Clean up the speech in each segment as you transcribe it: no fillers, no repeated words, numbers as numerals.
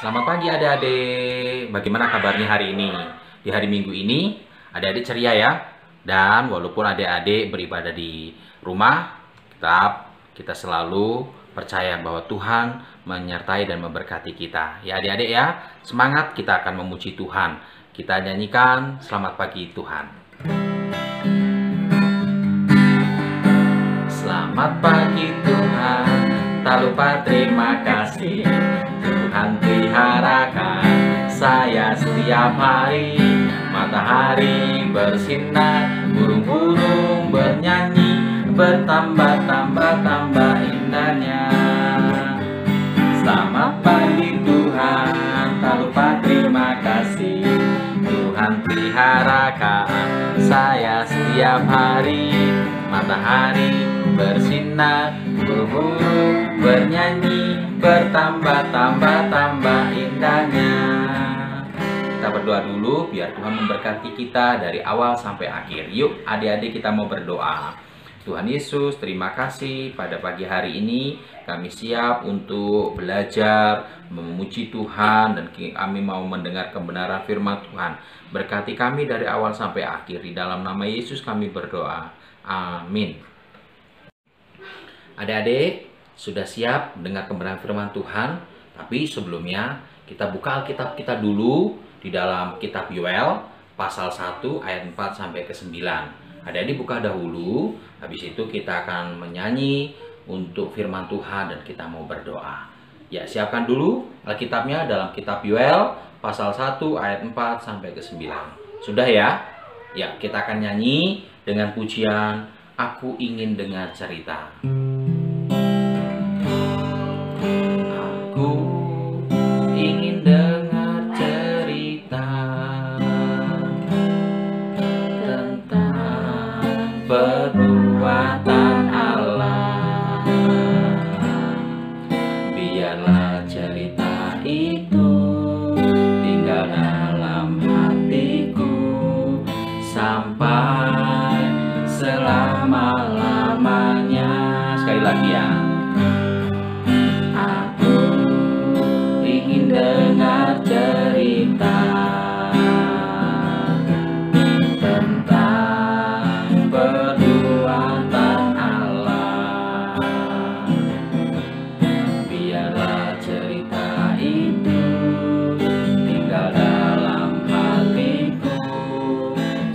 Selamat pagi adik-adik. Bagaimana kabarnya hari ini? Di hari Minggu ini, adik-adik ceria ya. Dan walaupun adik-adik beribadah di rumah, tetap kita selalu percaya bahwa Tuhan menyertai dan memberkati kita. Ya adik-adik ya, semangat, kita akan memuji Tuhan. Kita nyanyikan Selamat Pagi Tuhan. Selamat pagi Tuhan, tak lupa terima kasih. Tuhan peliharakan saya setiap hari. Matahari bersinar, burung-burung bernyanyi, bertambah-tambah indahnya. Selamat pagi Tuhan, tak lupa terima kasih. Tuhan peliharakan saya setiap hari. Matahari bersinar, burung-burung bernyanyi, bertambah-tambah indahnya. Kita berdoa dulu biar Tuhan memberkati kita dari awal sampai akhir. Yuk adik-adik, kita mau berdoa. Tuhan Yesus, terima kasih pada pagi hari ini kami siap untuk belajar memuji Tuhan, dan kami mau mendengar kebenaran firman Tuhan. Berkati kami dari awal sampai akhir. Di dalam nama Yesus kami berdoa. Amin. Adik-adik sudah siap mendengar kebenaran firman Tuhan? Tapi sebelumnya kita buka Alkitab kita dulu di dalam kitab Yoel pasal 1 ayat 4 sampai ke 9. Adik-adik buka dahulu, habis itu kita akan menyanyi untuk firman Tuhan dan kita mau berdoa. Ya, siapkan dulu Alkitabnya dalam kitab Yoel pasal 1 ayat 4 sampai ke 9. Sudah ya? Ya, kita akan nyanyi dengan pujian Aku Ingin Dengar Cerita. Aku ingin dengar cerita tentang perbuatan Allah. Biarlah cerita itu tinggal dalam hatiku sampai selama-lamanya. Sekali lagi ya. Aku ingin dengar cerita tentang perbuatan Allah. Biarlah cerita itu tinggal dalam hatiku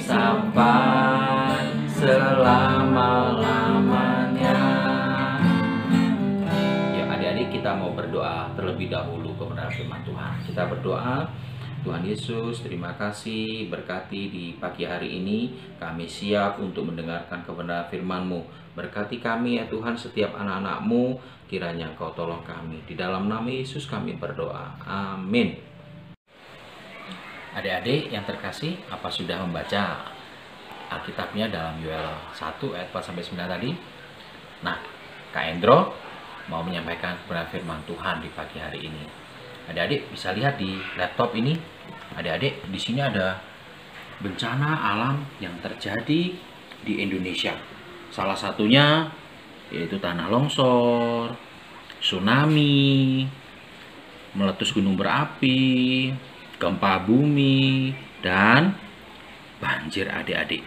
sampai selama-lamanya. Ya adik-adik, kita mau berdoa terlebih dahulu kepada firman Tuhan. Kita berdoa. Tuhan Yesus, terima kasih berkati di pagi hari ini. Kami siap untuk mendengarkan kebenaran firman-Mu. Berkati kami ya Tuhan, setiap anak-anak-Mu. Kiranya Engkau tolong kami. Di dalam nama Yesus kami berdoa. Amin. Adik-adik yang terkasih, apa sudah membaca Alkitabnya dalam Yoel 1 ayat 4 sampai 9 tadi? Nah, Kak Endro mau menyampaikan kebenaran firman Tuhan di pagi hari ini. Adik-adik bisa lihat di laptop ini. Adik-adik, di sini ada bencana alam yang terjadi di Indonesia. Salah satunya yaitu tanah longsor, tsunami, meletus gunung berapi, gempa bumi, dan banjir adik-adik.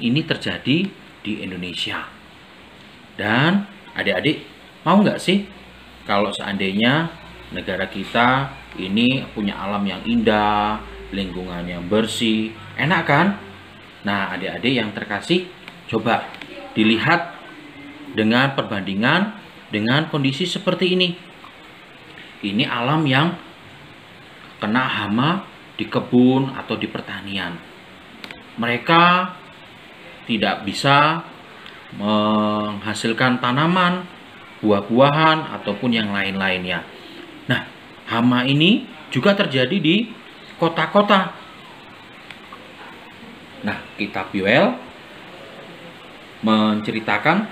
Ini terjadi di Indonesia. Dan adik-adik mau nggak sih kalau seandainya negara kita ini punya alam yang indah, lingkungan yang bersih, enak kan? Nah adik-adik yang terkasih, coba dilihat dengan perbandingan dengan kondisi seperti ini. Ini alam yang kena hama di kebun atau di pertanian. Mereka tidak bisa menghasilkan tanaman, buah-buahan, ataupun yang lain-lainnya. Nah, hama ini juga terjadi di kota-kota. Nah, kitab Yoel menceritakan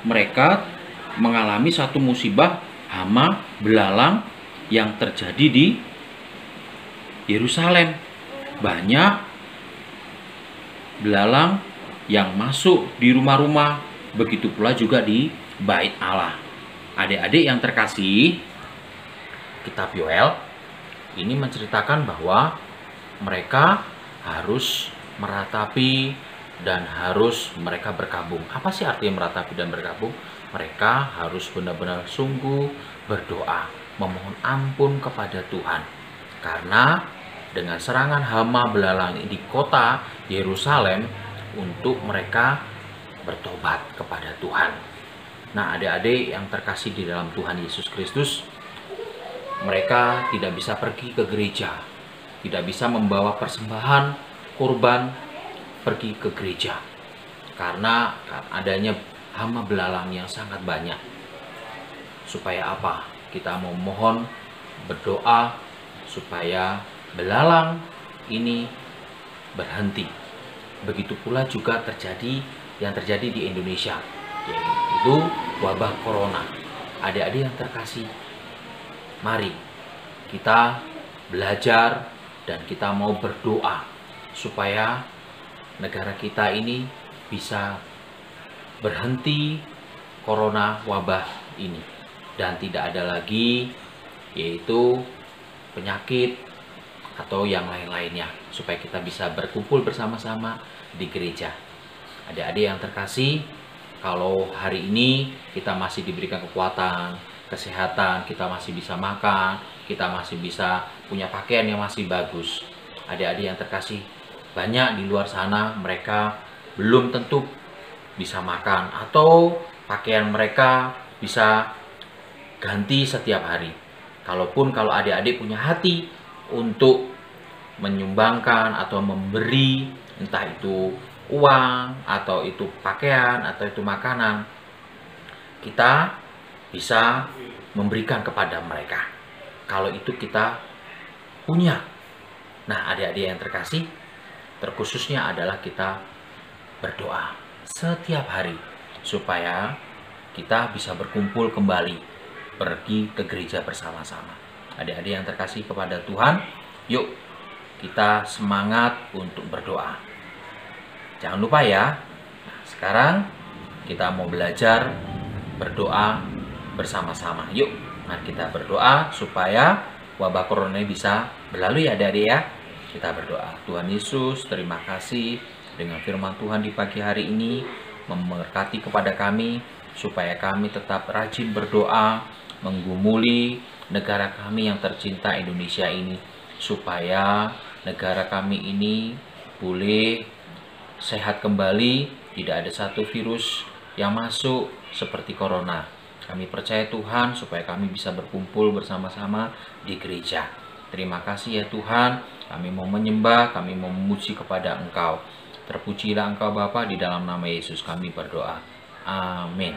mereka mengalami satu musibah hama belalang yang terjadi di Yerusalem. Banyak belalang yang masuk di rumah-rumah, begitu pula juga di bait Allah. Adik-adik yang terkasih, kitab Yoel ini menceritakan bahwa mereka harus meratapi dan harus mereka berkabung. Apa sih artinya meratapi dan berkabung? Mereka harus benar-benar sungguh berdoa, memohon ampun kepada Tuhan. Karena dengan serangan hama belalang di kota Yerusalem, untuk mereka bertobat kepada Tuhan. Nah, adik-adik yang terkasih di dalam Tuhan Yesus Kristus, mereka tidak bisa pergi ke gereja, tidak bisa membawa persembahan kurban pergi ke gereja karena adanya hama belalang yang sangat banyak. Supaya apa? Kita memohon, berdoa supaya belalang ini berhenti. Begitu pula juga yang terjadi di Indonesia, yaitu wabah corona. Adik-adik yang terkasih, mari kita belajar dan kita mau berdoa supaya negara kita ini bisa berhenti corona wabah ini dan tidak ada lagi yaitu penyakit atau yang lain-lainnya, supaya kita bisa berkumpul bersama-sama di gereja. Adik-adik yang terkasih, kalau hari ini kita masih diberikan kekuatan, kesehatan, kita masih bisa makan, kita masih bisa punya pakaian yang masih bagus. Adik-adik yang terkasih, banyak di luar sana mereka belum tentu bisa makan atau pakaian mereka bisa ganti setiap hari. Kalau adik-adik punya hati untuk menyumbangkan atau memberi, entah itu uang atau itu pakaian atau itu makanan, kita bisa memberikan kepada mereka kalau itu kita punya. Nah, adik-adik yang terkasih, terkhususnya adalah kita berdoa setiap hari supaya kita bisa berkumpul kembali, pergi ke gereja bersama-sama. Adik-adik yang terkasih kepada Tuhan, yuk kita semangat untuk berdoa. Jangan lupa ya. Nah, sekarang kita mau belajar berdoa bersama-sama. Yuk, mari kita berdoa supaya wabah corona ini bisa berlalu ya adik-adik ya. Kita berdoa. Tuhan Yesus, terima kasih dengan firman Tuhan di pagi hari ini memberkati kepada kami supaya kami tetap rajin berdoa, menggumuli negara kami yang tercinta Indonesia ini, supaya negara kami ini boleh sehat kembali, tidak ada satu virus yang masuk seperti corona. Kami percaya Tuhan supaya kami bisa berkumpul bersama-sama di gereja. Terima kasih ya Tuhan, kami mau menyembah, kami mau memuji kepada Engkau. Terpujilah Engkau Bapa, di dalam nama Yesus kami berdoa. Amin.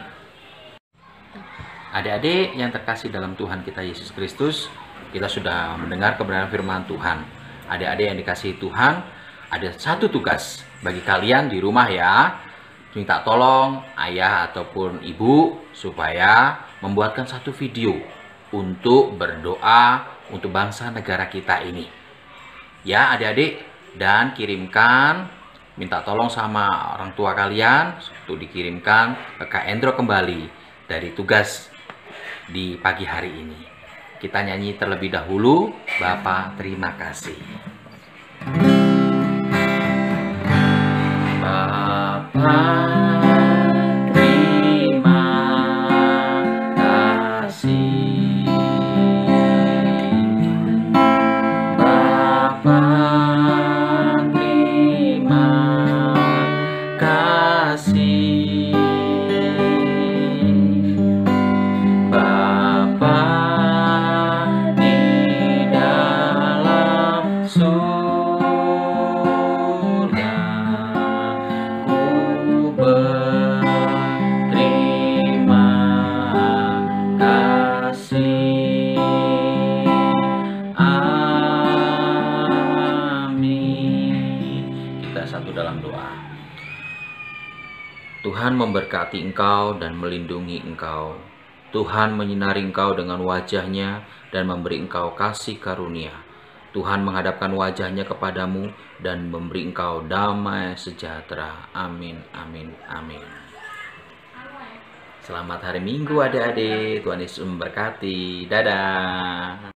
Adik-adik yang terkasih dalam Tuhan kita Yesus Kristus, kita sudah mendengar kebenaran firman Tuhan. Adik-adik yang dikasihi Tuhan, ada satu tugas bagi kalian di rumah ya. Minta tolong ayah ataupun ibu supaya membuatkan satu video untuk berdoa untuk bangsa negara kita ini. Ya adik-adik, dan kirimkan, minta tolong sama orang tua kalian untuk dikirimkan ke Kak Endro kembali dari tugas di pagi hari ini. Kita nyanyi terlebih dahulu, Bapa terima kasih. Bapa terima kasih. Bapa terima kasih. Bapa di dalam surga, ku berterima kasih. Amin. Kita satu dalam doa. Tuhan memberkati engkau dan melindungi engkau. Tuhan menyinari engkau dengan wajah-Nya dan memberi engkau kasih karunia. Tuhan menghadapkan wajah-Nya kepadamu dan memberi engkau damai sejahtera. Amin, amin, amin. Selamat hari Minggu adik-adik. Tuhan Yesus memberkati. Dadah.